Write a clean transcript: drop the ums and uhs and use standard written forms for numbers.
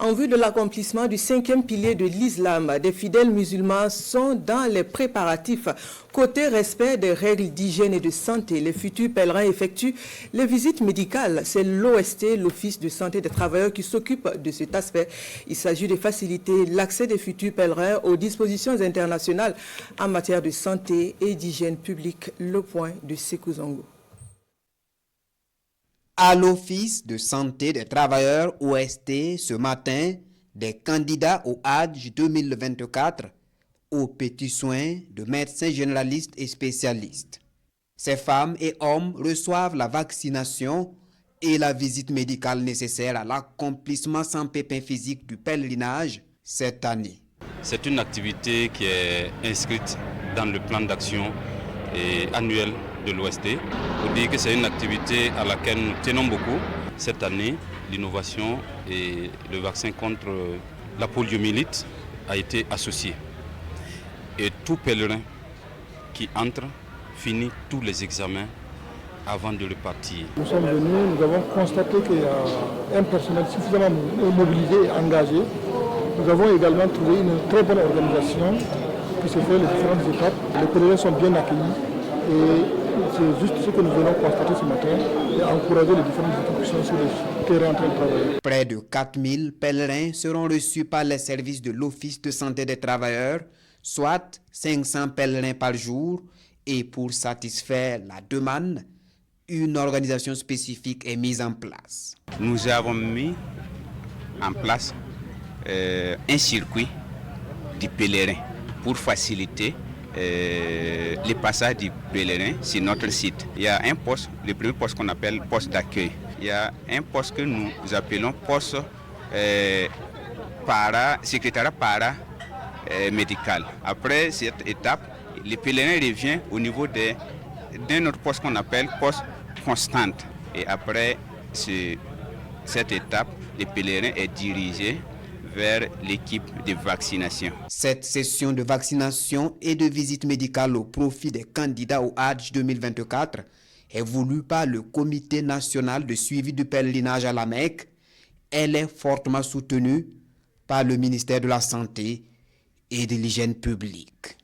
En vue de l'accomplissement du 5e pilier de l'islam, des fidèles musulmans sont dans les préparatifs. Côté respect des règles d'hygiène et de santé, les futurs pèlerins effectuent les visites médicales. C'est l'OST, l'Office de santé des travailleurs, qui s'occupe de cet aspect. Il s'agit de faciliter l'accès des futurs pèlerins aux dispositions internationales en matière de santé et d'hygiène publique. Le point de Sékou Zongo. À l'Office de santé des travailleurs OST, ce matin, des candidats au Hajj 2024 aux petits soins de médecins généralistes et spécialistes. Ces femmes et hommes reçoivent la vaccination et la visite médicale nécessaire à l'accomplissement sans pépin physique du pèlerinage cette année. C'est une activité qui est inscrite dans le plan d'action annuel de l'OST. Pour dire que c'est une activité à laquelle nous tenons beaucoup. Cette année, l'innovation et le vaccin contre la poliomyélite a été associé. Et tout pèlerin qui entre finit tous les examens avant de repartir. Nous sommes venus, nous avons constaté qu'il y a un personnel suffisamment mobilisé et engagé. Nous avons également trouvé une très bonne organisation qui se fait les différentes étapes. Les pèlerins sont bien accueillis et c'est juste ce que nous venons constater ce matin et encourager les différentes équipes qui sont sur le terrain en train de travailler. Près de 4000 pèlerins seront reçus par les services de l'Office de santé des travailleurs, soit 500 pèlerins par jour, et pour satisfaire la demande, une organisation spécifique est mise en place. Nous avons mis en place un circuit du pèlerin pour faciliter les passages du pèlerin sur notre site. Il y a un poste, le premier poste qu'on appelle poste d'accueil. Il y a un poste que nous appelons poste secrétariat médical. Après cette étape, le pèlerin revient au niveau d'un autre poste qu'on appelle poste constante. Et après cette étape, le pèlerin est dirigé vers l'équipe de vaccination. Cette session de vaccination et de visite médicale au profit des candidats au Hajj 2024 est voulue par le Comité national de suivi du pèlerinage à la Mecque. Elle est fortement soutenue par le ministère de la Santé et de l'Hygiène publique.